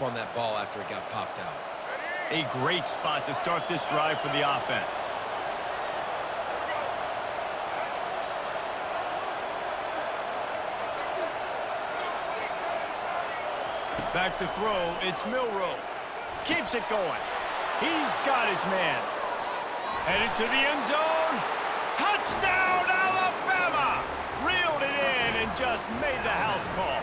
on that ball after it got popped out. A great spot to start this drive for the offense. Back to throw, it's Milroe. Keeps it going. He's got his man. Headed to the end zone. Touchdown, Alabama! Reeled it in and just made the house call.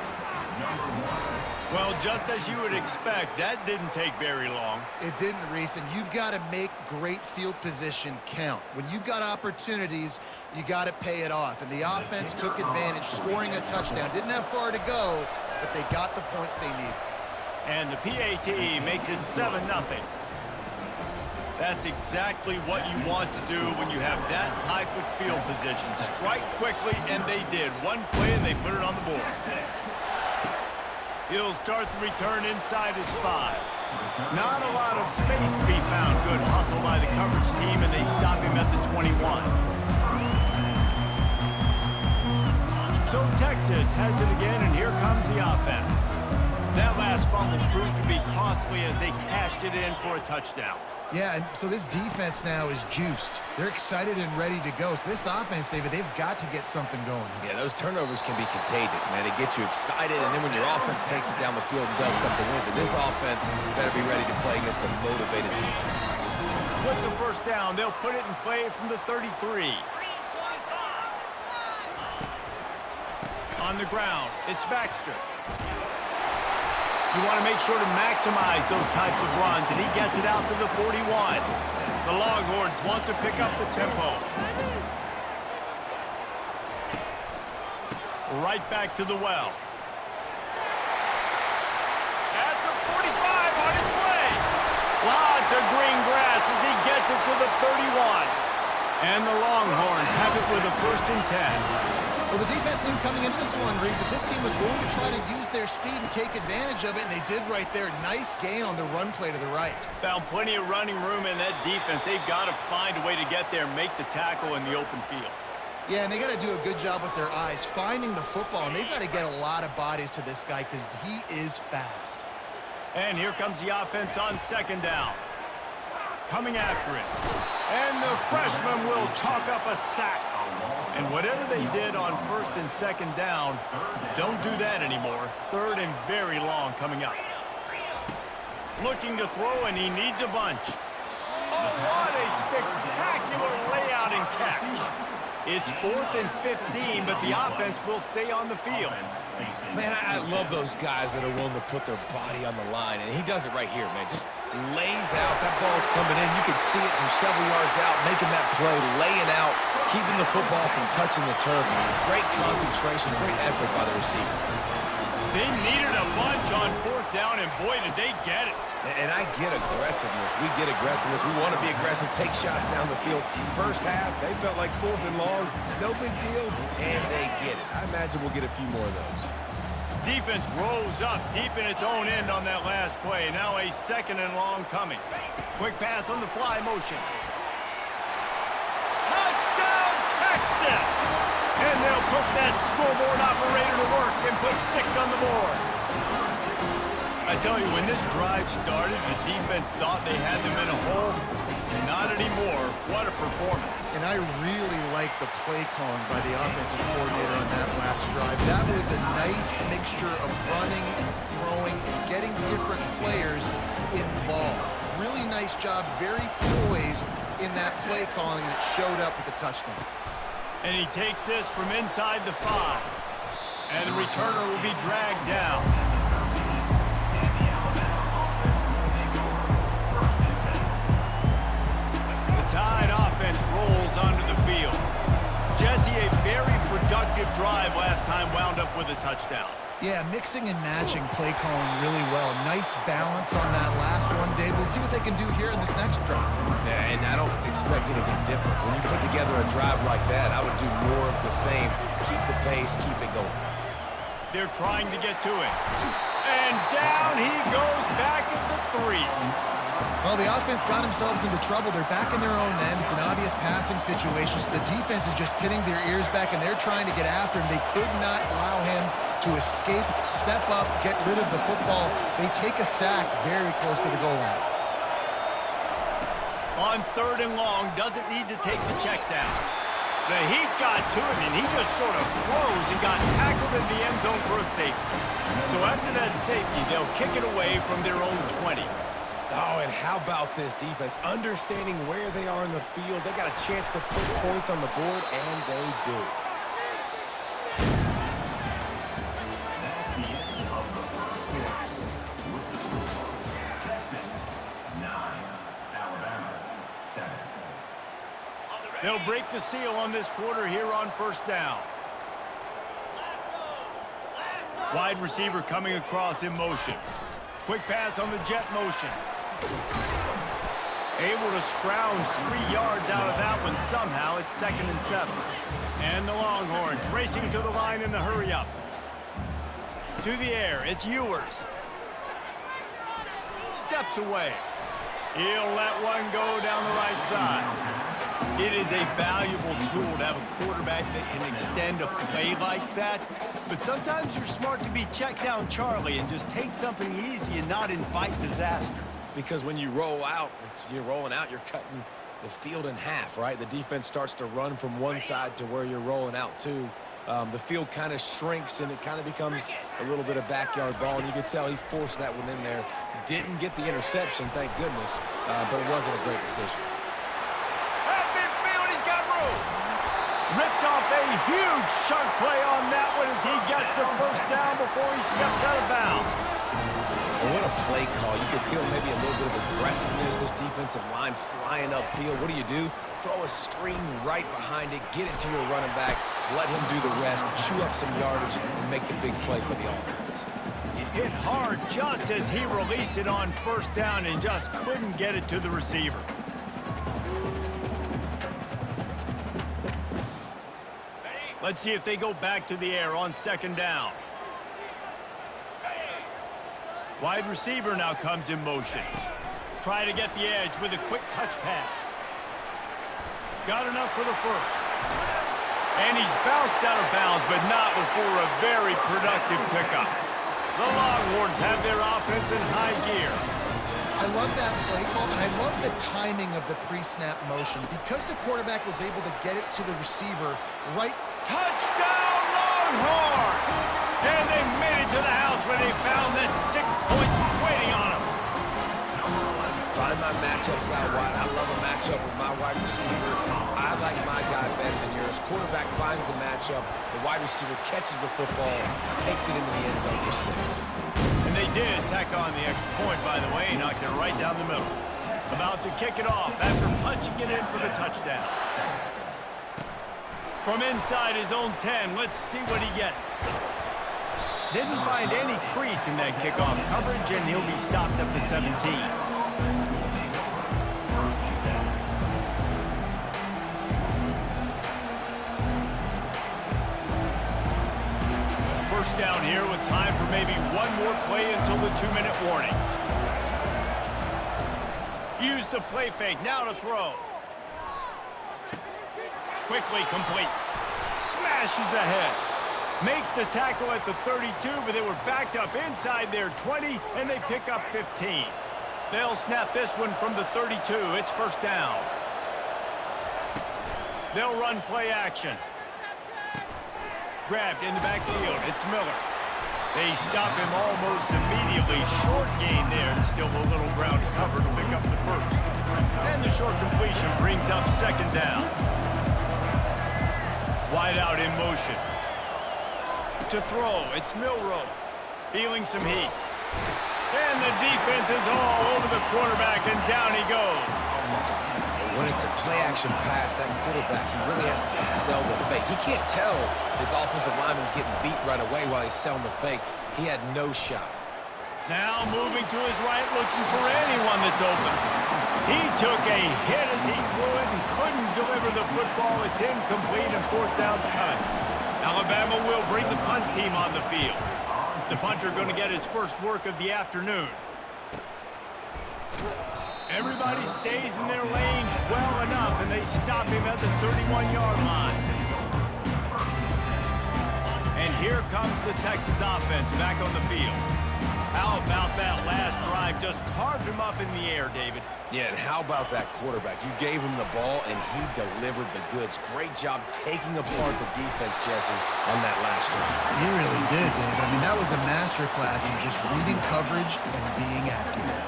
Well, just as you would expect, that didn't take very long. It didn't, Reese, and you've got to make great field position count. When you've got opportunities, you got to pay it off. And the offense took advantage, scoring a touchdown. Didn't have far to go, but they got the points they needed. And the PAT makes it 7-0. That's exactly what you want to do when you have that type of field position. Strike quickly, and they did. One play, and they put it on the board. He'll start the return inside his 5. Not a lot of space to be found. Good hustle by the coverage team, and they stop him at the 21. So Texas has it again, and here comes the offense. That last fumble proved to be costly as they cashed it in for a touchdown. Yeah, and so this defense now is juiced. They're excited and ready to go. So this offense, David, they've got to get something going. Yeah, those turnovers can be contagious, man. They get you excited, and then when your offense takes it down the field and does something with it, this offense better be ready to play against a motivated defense. With the first down, they'll put it in play from the 33. On the ground, it's Baxter. You want to make sure to maximize those types of runs, and he gets it out to the 41. The Longhorns want to pick up the tempo. Right back to the well. At the 45 on his way. Lots of green grass as he gets it to the 31. And the Longhorns have it with a 1st and 10. Well, the defense knew coming into this one, Reese, that this team was going to try to use their speed and take advantage of it, and they did right there. Nice gain on the run play to the right. Found plenty of running room in that defense. They've got to find a way to get there and make the tackle in the open field. Yeah, and they got to do a good job with their eyes, finding the football, and they've got to get a lot of bodies to this guy because he is fast. And here comes the offense on 2nd down. Coming after it. And the freshman will chalk up a sack. And whatever they did on 1st and 2nd down, don't do that anymore. 3rd and very long coming up. Looking to throw, and he needs a bunch. Oh, what a spectacular layout and catch. It's 4th and 15, but the offense will stay on the field. Man, I love those guys that are willing to put their body on the line, and he does it right here, man. Just lays out. That ball's coming in. You can see it from several yards out, making that play, laying out, keeping the football from touching the turf. Great concentration, great effort by the receiver. They needed a bunch on 4th down, and boy, did they get it. And I get aggressiveness. We get aggressiveness. We want to be aggressive, take shots down the field. First half, they felt like 4th and long. No big deal, and they get it. I imagine we'll get a few more of those. Defense rose up deep in its own end on that last play. Now a 2nd and long coming. Quick pass on the fly motion. Touchdown, Texas! And they'll put that scoreboard operator to work and put 6 on the board. I tell you, when this drive started, the defense thought they had them in a hole. Not anymore. What a performance. And I really like the play calling by the offensive coordinator on that last drive. That was a nice mixture of running and throwing and getting different players involved. Really nice job, very poised in that play calling, and it showed up with the touchdown. And he takes this from inside the 5. And the returner will be dragged down. Tide offense rolls onto the field. Jesse, a very productive drive last time, wound up with a touchdown. Yeah, mixing and matching play calling really well. Nice balance on that last one, Dave. Let's see what they can do here in this next drive. Yeah, and I don't expect anything different. When you put together a drive like that, I would do more of the same. Keep the pace, keep it going. They're trying to get to it. And down he goes back at the 3. Well, the offense got themselves into trouble. They're back in their own end. It's an obvious passing situation. So the defense is just pinning their ears back, and they're trying to get after him. They could not allow him to to escape, step up, get rid of the football. They take a sack very close to the goal line. On 3rd and long, doesn't need to take the check down. The heat got to him, and he just sort of froze and got tackled in the end zone for a safety. So after that safety, they'll kick it away from their own 20. Oh, and how about this defense? Understanding where they are in the field. They got a chance to put points on the board, and they do. They'll break the seal on this quarter here on 1st down. Wide receiver coming across in motion. Quick pass on the jet motion. Able to scrounge 3 yards out of that one somehow. It's 2nd and 7. And the Longhorns racing to the line in the hurry-up. To the air, it's Ewers. Steps away. He'll let one go down the right side. It is a valuable tool to have a quarterback that can extend a play like that. But sometimes you're smart to be check down Charlie and just take something easy and not invite disaster. Because when you roll out, you're rolling out, you're cutting the field in half, right? The defense starts to run from one side to where you're rolling out to. The field kind of shrinks, and it kind of becomes a little bit of backyard ball. And you could tell he forced that one in there. Didn't get the interception, thank goodness, but it wasn't a great decision. At midfield, he's got room. Ripped off a huge chunk play on that one as he gets the 1st down before he steps out of bounds. And what a play call. You could feel maybe a little bit of aggressiveness, this defensive line flying upfield. What do? Throw a screen right behind it, get it to your running back, let him do the rest, chew up some yardage, and make the big play for the offense. Hit hard just as he released it on 1st down and just couldn't get it to the receiver. Let's see if they go back to the air on 2nd down. Wide receiver now comes in motion. Try to get the edge with a quick touch pass. Got enough for the 1st. And he's bounced out of bounds, but not before a very productive pickup. The Longhorns have their offense in high gear. I love that play call, and I love the timing of the pre-snap motion. Because the quarterback was able to get it to the receiver right. Touchdown, Longhorns! And they made it to the house when they found that 6 points waiting on them. Find my matchups out wide. I love a matchup with my wide receiver. I like my guy better than yours. Quarterback finds the matchup. The wide receiver catches the football, takes it into the end zone for 6. And they did tack on the extra point, by the way, knocked it right down the middle. About to kick it off after punching it in for the touchdown. From inside his own 10, let's see what he gets. Didn't find any crease in that kickoff coverage, and he'll be stopped at the 17. First down here with time for maybe one more play until the 2-minute warning. Use the play fake, now to throw. Quickly complete. Smashes ahead. Makes the tackle at the 32, but they were backed up inside their 20, and they pick up 15. They'll snap this one from the 32. It's 1st down. They'll run play action. Grabbed in the backfield. It's Miller. They stop him almost immediately. Short gain there, and still a little ground to cover to pick up the 1st. And the short completion brings up 2nd down. Wide out in motion. To throw, it's Milroe. Feeling some heat. And the defense is all over the quarterback, and down he goes. When it's a play-action pass, that quarterback, he really has to sell the fake. He can't tell his offensive lineman's getting beat right away while he's selling the fake. He had no shot. Now moving to his right, looking for anyone that's open. He took a hit as he threw it and couldn't deliver the football. It's incomplete, and 4th down's coming. Alabama will bring the punt team on the field. The punter going to get his first work of the afternoon. Everybody stays in their lanes well enough, and they stop him at the 31-yard line. And here comes the Texas offense back on the field. How about that last drive? Just carved him up in the air, David. Yeah, and how about that quarterback? You gave him the ball, and he delivered the goods. Great job taking apart the defense, Jesse, on that last drive. He really did, David. I mean, that was a masterclass in just reading coverage and being accurate.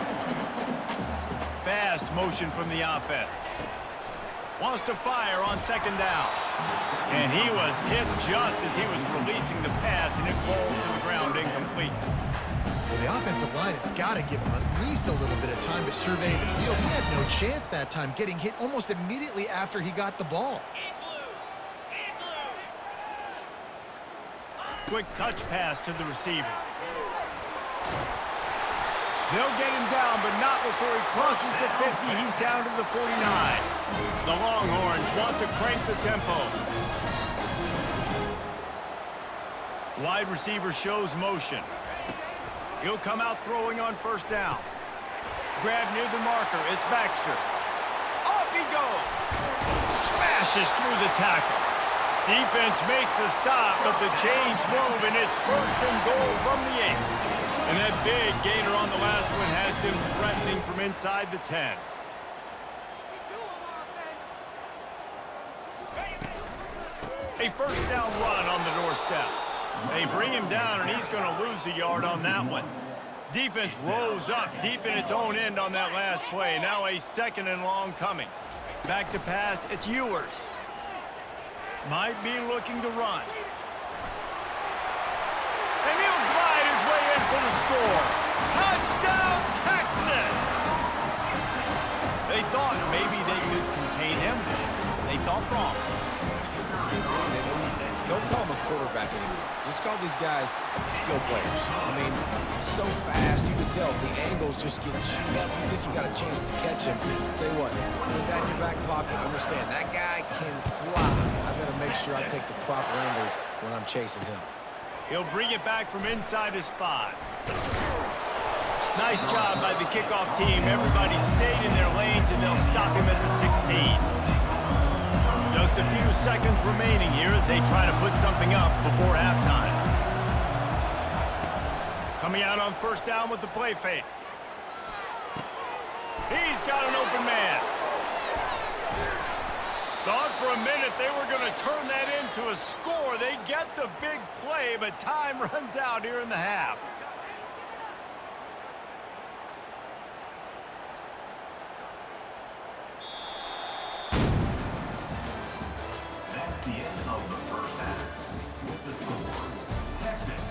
Fast motion from the offense. Wants to fire on second down. And he was hit just as he was releasing the pass, and it falls to the ground incomplete. Well, the offensive line has got to give him at least a little bit of time to survey the field. He had no chance that time, getting hit almost immediately after he got the ball. Quick touch pass to the receiver. They'll get him down, but not before he crosses the 50. He's down to the 49. The Longhorns want to crank the tempo. Wide receiver shows motion. He'll come out throwing on first down. Grab near the marker. It's Baxter. Off he goes. Smashes through the tackle. Defense makes a stop, but the chains move, and it's first and goal from the 8. And that big gainer on the last one has them threatening from inside the 10. A first down run on the doorstep. They bring him down, and he's going to lose a yard on that one. Defense rose up deep in its own end on that last play. Now a second and long coming. Back to pass, it's Ewers. Might be looking to run. And he'll glide his way in for the score. Touchdown, Texas! They thought maybe they could contain him. They thought wrong. Don't call him a quarterback anymore. Just call these guys skill players. I mean, so fast, you can tell the angles just get chewed up. You think you got a chance to catch him. Tell you what, put that in your back pocket. Understand, that guy can fly. I got to make sure I take the proper angles when I'm chasing him. He'll bring it back from inside his 5. Nice job by the kickoff team. Everybody stayed in their lanes, and they'll stop him at the 16. Just a few seconds remaining here as they try to put something up before halftime. Coming out on first down with the play fake. He's got an open man. Thought for a minute they were going to turn that into a score. They get the big play, but time runs out here in the half. The end of the first half with the score, Texas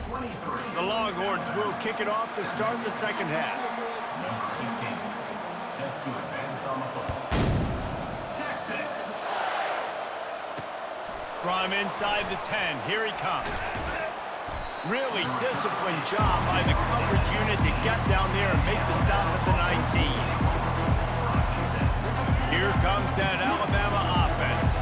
23. The Longhorns will kick it off to start the second half. Number 15, set to advance on the football. Texas. From inside the 10, here he comes. Really disciplined job by the coverage unit to get down there and make the stop at the 19. Here comes that Alabama offense.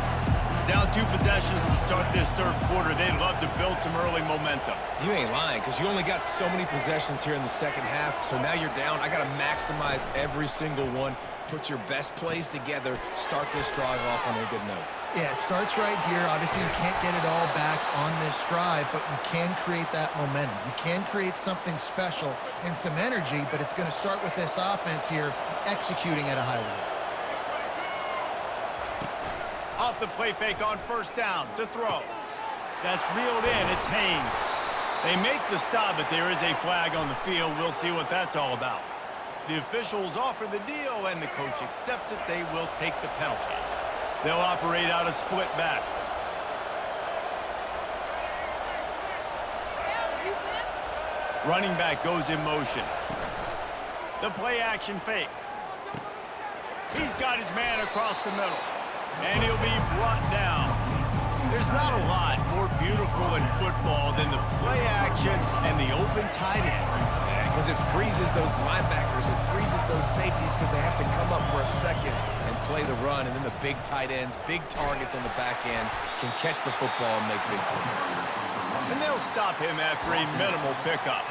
Down 2 possessions to start this third quarter. They'd love to build some early momentum. You ain't lying, because you only got so many possessions here in the second half, so now you're down. I got to maximize every single one. Put your best plays together. Start this drive off on a good note. Yeah, it starts right here. Obviously, you can't get it all back on this drive, but you can create that momentum. You can create something special and some energy, but it's going to start with this offense here executing at a high level. Off the play fake on first down to throw. That's reeled in. It's Haynes. They make the stop, but there is a flag on the field. We'll see what that's all about. The officials offer the deal, and the coach accepts it. They will take the penalty. They'll operate out of split backs. Running back goes in motion. The play action fake. He's got his man across the middle. And he'll be brought down. There's not a lot more beautiful in football than the play action and the open tight end. Yeah, because it freezes those linebackers. It freezes those safeties because they have to come up for a second and play the run. And then the big tight ends, big targets on the back end, can catch the football and make big plays. And they'll stop him after a minimal pickup.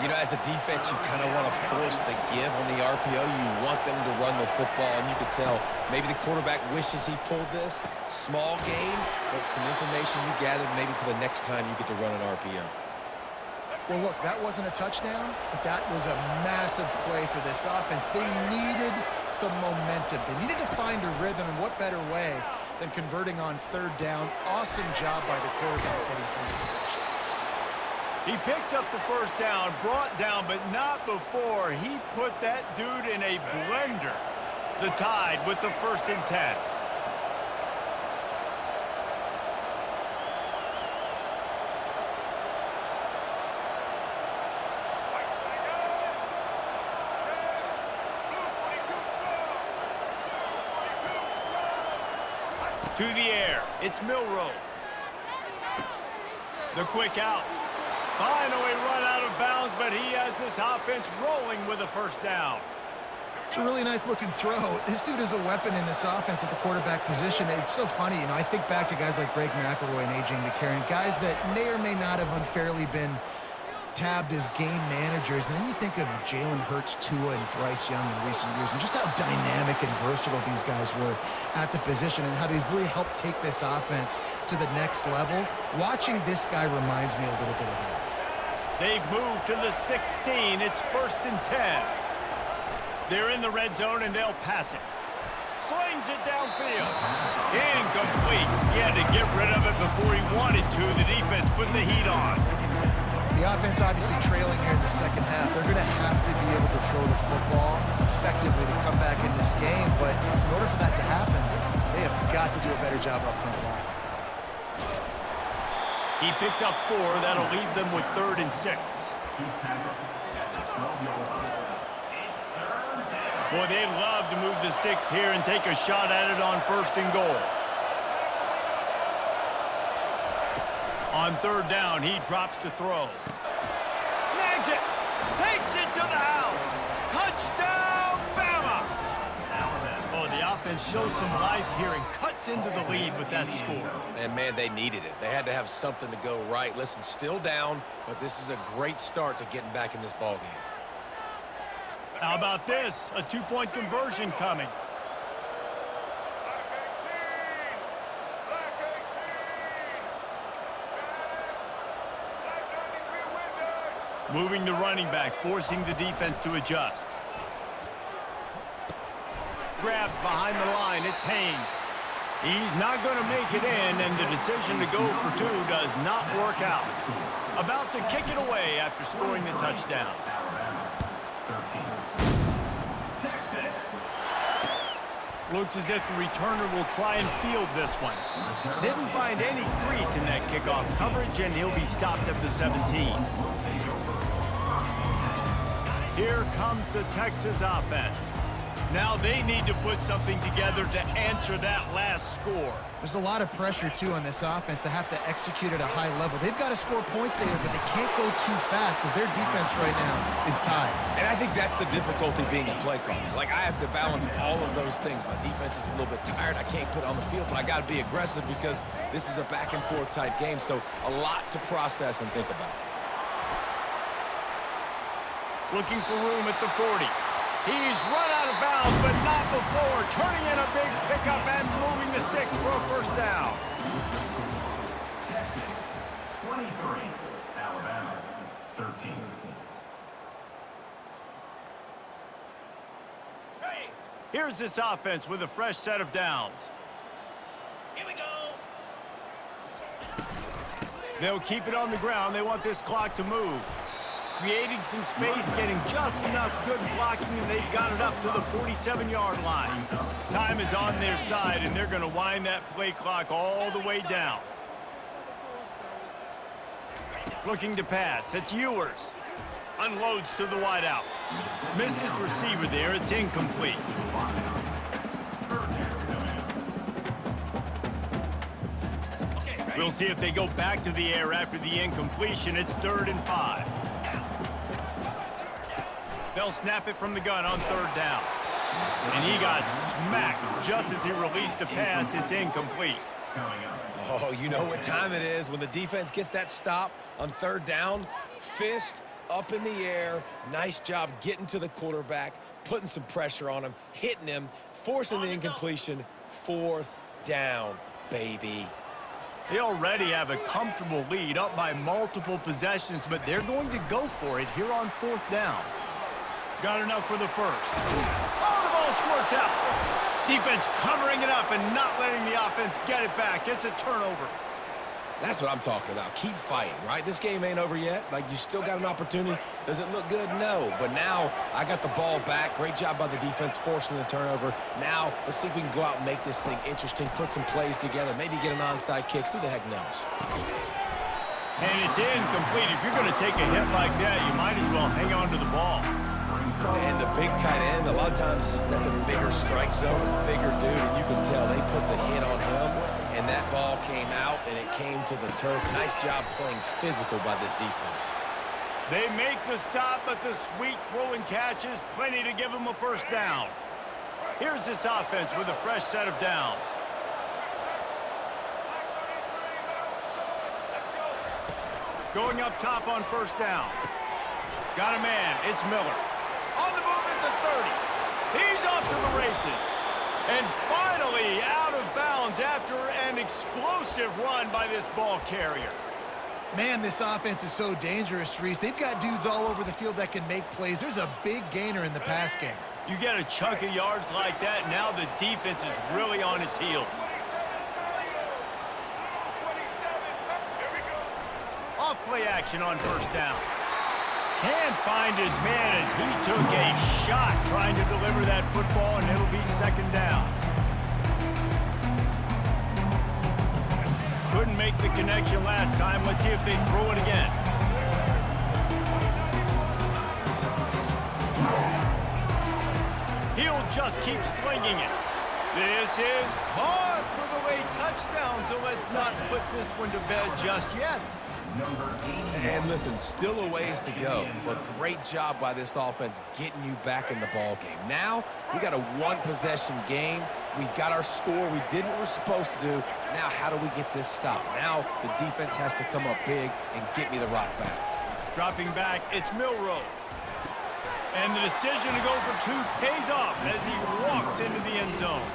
You know, as a defense, you kind of want to force the give on the RPO. You want them to run the football, and you can tell maybe the quarterback wishes he pulled this. Small gain, but some information you gathered maybe for the next time you get to run an RPO. Well, look, that wasn't a touchdown, but that was a massive play for this offense. They needed some momentum. They needed to find a rhythm, and what better way than converting on third down. Awesome job by the quarterback getting through the possession. He picks up the first down, brought down, but not before he put that dude in a blender. The Tide with the 1st and 10. To the air, it's Milroe. The quick out. Finally run out of bounds, but he has this offense rolling with a 1st down. It's a really nice looking throw. This dude is a weapon in this offense at the quarterback position. It's so funny, you know, I think back to guys like Greg McElroy and A.J. McCarron, guys that may or may not have unfairly been tabbed as game managers. And then you think of Jalen Hurts, Tua, and Bryce Young in recent years, and just how dynamic and versatile these guys were at the position and how they've really helped take this offense to the next level. Watching this guy reminds me a little bit of that. They've moved to the 16. It's 1st and 10. They're in the red zone, and they'll pass it. Slings it downfield. Incomplete. He had to get rid of it before he wanted to. The defense put the heat on. The offense obviously trailing here in the second half. They're going to have to be able to throw the football effectively to come back in this game. But in order for that to happen, they have got to do a better job up front line. He picks up 4. That'll leave them with 3rd and 6. Boy, they'd love to move the sticks here and take a shot at it on 1st and goal. On 3rd down, he drops to throw. Snags it. Takes it to the house. Touchdown, Bama! Oh, the offense shows some life here and cuts into the lead with that score. And, man, they needed it. They had to have something to go right. Listen, still down, but this is a great start to getting back in this ballgame. How about this? A 2-point conversion coming. Moving the running back, forcing the defense to adjust. Grabbed behind the line, it's Haynes. He's not going to make it in, and the decision to go for 2 does not work out. About to kick it away after scoring the touchdown. Looks as if the returner will try and field this one. Didn't find any crease in that kickoff coverage, and he'll be stopped at the 17. Here comes the Texas offense. Now they need to put something together to answer that last score. There's a lot of pressure, too, on this offense to have to execute at a high level. They've got to score points there, but they can't go too fast because their defense right now is tied. And I think that's the difficulty being a play caller. Like, I have to balance all of those things. My defense is a little bit tired. I can't put it on the field, but I got to be aggressive because this is a back-and-forth type game, so a lot to process and think about. Looking for room at the 40. He's run out of bounds, but not before. Turning in a big pickup and moving the sticks for a 1st down. Texas 23, Alabama 13. Here's this offense with a fresh set of downs. Here we go. They'll keep it on the ground. They want this clock to move. Creating some space, getting just enough good blocking, and they've got it up to the 47-yard line. Time is on their side, and they're going to wind that play clock all the way down. Looking to pass. It's Ewers. Unloads to the wideout. Missed his receiver there. It's incomplete. We'll see if they go back to the air after the incompletion. It's 3rd and 5. They'll snap it from the gun on 3rd down. And he got smacked just as he released the pass. It's incomplete. Oh, you know what time it is when the defense gets that stop on 3rd down. Fist up in the air. Nice job getting to the quarterback, putting some pressure on him, hitting him, forcing the incompletion. 4th down, baby. They already have a comfortable lead, up by multiple possessions, but they're going to go for it here on 4th down. Got enough for the first. Oh, the ball squirts out. Defense covering it up and not letting the offense get it back. It's a turnover. That's what I'm talking about. Keep fighting, right? This game ain't over yet. Like, you still got an opportunity. Does it look good? No. But now I got the ball back. Great job by the defense forcing the turnover. Now let's see if we can go out and make this thing interesting, put some plays together, maybe get an onside kick. Who the heck knows? And it's incomplete. If you're going to take a hit like that, you might as well hang on to the ball. And the big tight end, a lot of times that's a bigger strike zone, a bigger dude, and you can tell they put the hit on him, and that ball came out, and it came to the turf. Nice job playing physical by this defense. They make the stop, but the sweet throw and catch is plenty to give them a first down. Here's this offense with a fresh set of downs. Going up top on first down. Got a man. It's Miller. On the move at the 30. He's off to the races. And finally out of bounds after an explosive run by this ball carrier. Man, this offense is so dangerous, Reese. They've got dudes all over the field that can make plays. There's a big gainer in the pass game. You get a chunk of yards like that, now the defense is really on its heels. Off play action on first down. Can't find his man as he took a shot trying to deliver that football, and it'll be second down. Couldn't make the connection last time. Let's see if they throw it again. He'll just keep slinging it. This is caught for the late touchdown, so let's not put this one to bed just yet. And listen, still a ways to go, but great job by this offense getting you back in the ball game. Now, we got a one-possession game. We got our score. We did what we're supposed to do. Now, how do we get this stopped? Now, the defense has to come up big and get me the rock back. Dropping back, it's Milroe. And the decision to go for two pays off as he walks into the end zone.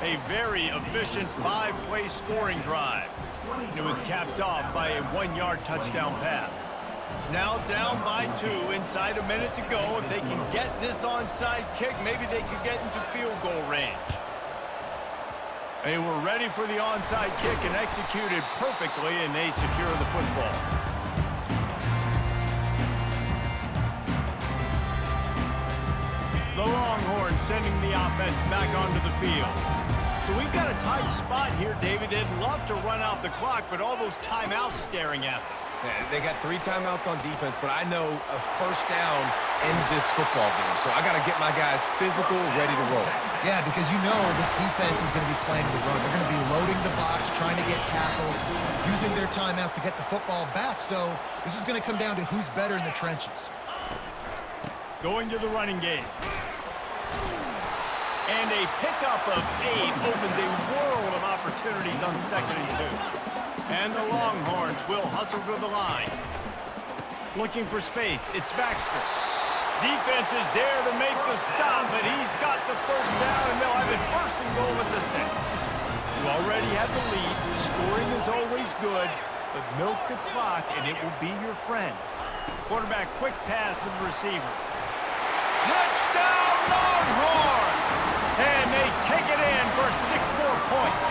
A very efficient 5-play scoring drive. It was capped off by a 1-yard touchdown pass. Now down by 2, inside a minute to go. If they can get this onside kick, maybe they could get into field goal range. They were ready for the onside kick and executed perfectly, and they secure the football. The Longhorns sending the offense back onto the field. So we've got a tight spot here, David. They'd love to run out the clock, but all those timeouts staring at them. Yeah, they got 3 timeouts on defense, but I know a first down ends this football game. So I got to get my guys physical, ready to roll. Yeah, because you know this defense is going to be playing the run. They're going to be loading the box, trying to get tackles, using their timeouts to get the football back. So this is going to come down to who's better in the trenches. Going to the running game. And a pickup of 8 opens a world of opportunities on 2nd and 2. And the Longhorns will hustle to the line. Looking for space, it's Baxter. Defense is there to make the stop, but he's got the first down, and they'll have it first and goal at the 6. You already have the lead. Scoring is always good, but milk the clock, and it will be your friend. Quarterback quick pass to the receiver. Touchdown, Longhorns! And they take it in for 6 more points.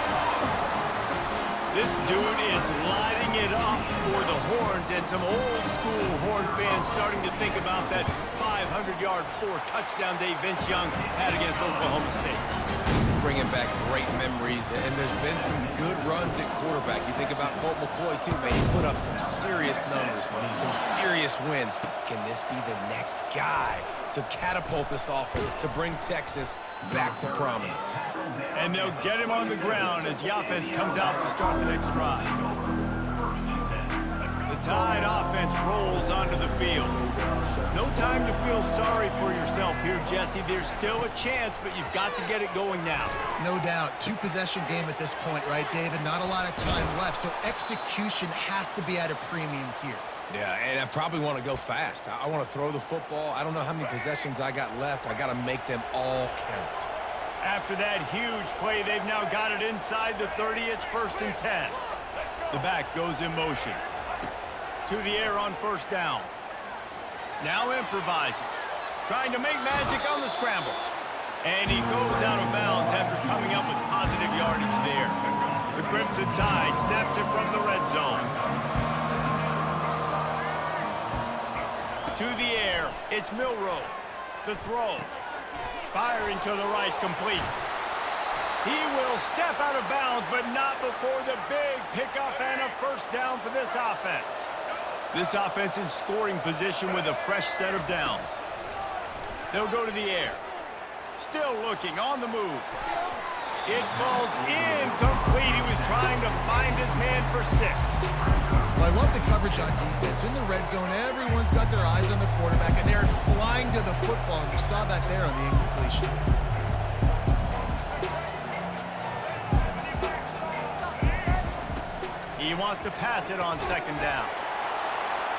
This dude is lighting it up for the Horns, and some old-school Horn fans starting to think about that 500-yard 4-touchdown day Vince Young had against Oklahoma State. Bringing back great memories, and there's been some good runs at quarterback. You think about Colt McCoy, too, man. He put up some serious numbers, some serious wins. Can this be the next guy to catapult this offense, to bring Texas back to prominence? And they'll get him on the ground as the offense comes out to start the next drive. The Tide offense rolls onto the field. No time to feel sorry for yourself here, Jesse. There's still a chance, but you've got to get it going now. No doubt. 2-possession game at this point, right, David? Not a lot of time left, so execution has to be at a premium here. Yeah, and I probably want to go fast. I want to throw the football. I don't know how many possessions I got left. I got to make them all count. After that huge play, they've now got it inside the 30. It's 1st and 10. The back goes in motion. To the air on 1st down. Now improvising. Trying to make magic on the scramble. And he goes out of bounds after coming up with positive yardage there. The Crimson Tide snaps it from the red zone. To the air, it's Milroe. The throw. Firing to the right, complete. He will step out of bounds, but not before the big pickup and a 1st down for this offense. This offense in scoring position with a fresh set of downs. They'll go to the air. Still looking, on the move. It falls incomplete. He was trying to find his man for 6. Well, I love the coverage on defense. In the red zone, everyone's got their eyes on the quarterback, and they're flying to the football, and you saw that there on the incompletion. He wants to pass it on 2nd down.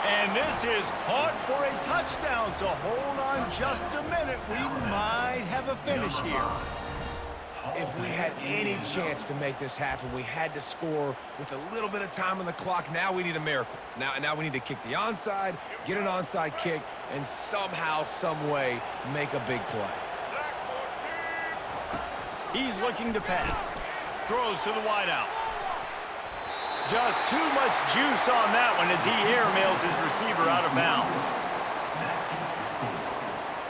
And this is caught for a touchdown, so hold on just a minute. We might have a finish here. If we had any chance to make this happen, we had to score with a little bit of time on the clock. Now we need a miracle. Now we need to kick the onside, get an onside kick, and somehow, some way, make a big play. He's looking to pass. Throws to the wideout. Just too much juice on that one as he airmails his receiver out of bounds.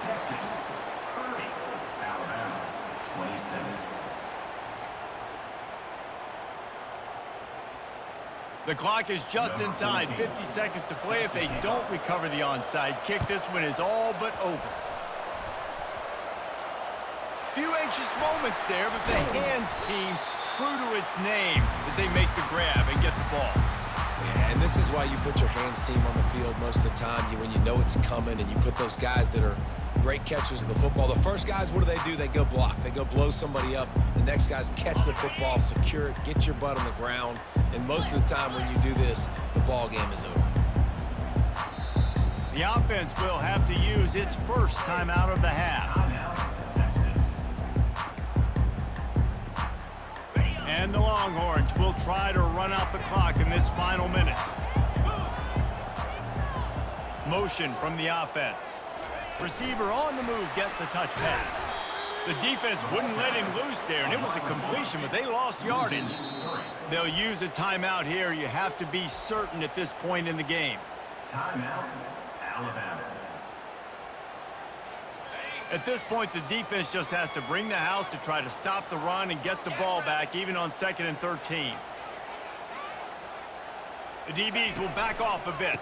Texas 30, Alabama 27. The clock is just inside 50 seconds to play. If they don't recover the onside kick, this one is all but over. Few anxious moments there, but the hands team true to its name as they make the grab and get the ball. Yeah, and this is why you put your hands team on the field most of the time. When you know it's coming, and you put those guys that are great catchers of the football. The first guys, what do? They go block. They go blow somebody up. The next guys catch the football, secure it, get your butt on the ground. And most of the time when you do this, the ball game is over. The offense will have to use its first timeout of the half. And the Longhorns will try to run out the clock in this final minute. Motion from the offense. Receiver on the move gets the touch pass. The defense wouldn't let him loose there, and it was a completion, but they lost yardage. They'll use a timeout here. You have to be certain at this point in the game. Timeout, Alabama. At this point, the defense just has to bring the house to try to stop the run and get the ball back, even on 2nd and 13. The DBs will back off a bit.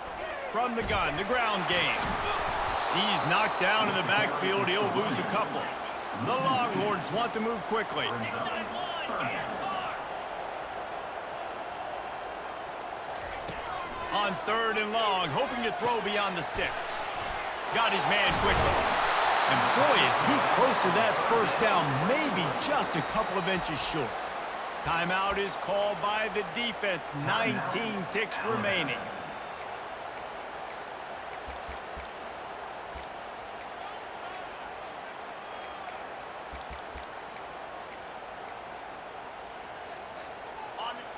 From the gun, the ground game. He's knocked down in the backfield. He'll lose a couple. The Longhorns want to move quickly. On 3rd and long, hoping to throw beyond the sticks. Got his man quickly. And boy, is he close to that 1st down, maybe just a couple of inches short. Timeout is called by the defense. 19 ticks remaining.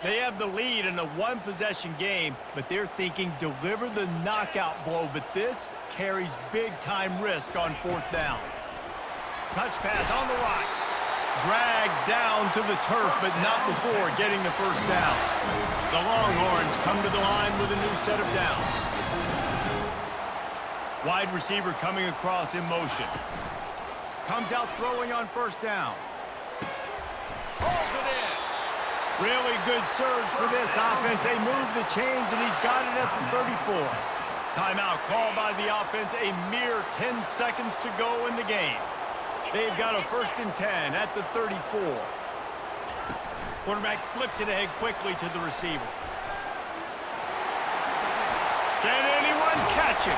They have the lead in a one-possession game, but they're thinking deliver the knockout blow, but this carries big-time risk on 4th down. Touch pass on the right. Dragged down to the turf, but not before getting the 1st down. The Longhorns come to the line with a new set of downs. Wide receiver coming across in motion. Comes out throwing on 1st down. Pulls it in. Really good surge for this offense. They move the chains, and he's got it at the 34. Timeout called by the offense. A mere 10 seconds to go in the game. They've got a 1st and 10 at the 34. Quarterback flips it ahead quickly to the receiver. Can anyone catch him?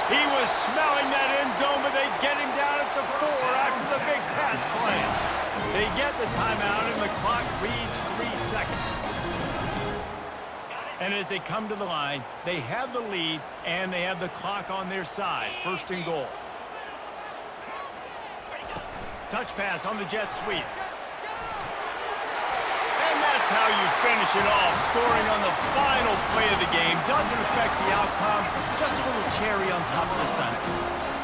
He was smelling that end zone, but they get him down at the 4 after the big pass play. They get the timeout, and the clock reads 3 seconds. And as they come to the line, they have the lead, and they have the clock on their side. First and goal. Touch pass on the jet sweep. And that's how you finish it off. Scoring on the final play of the game doesn't affect the outcome. Just a little cherry on top of the sundae.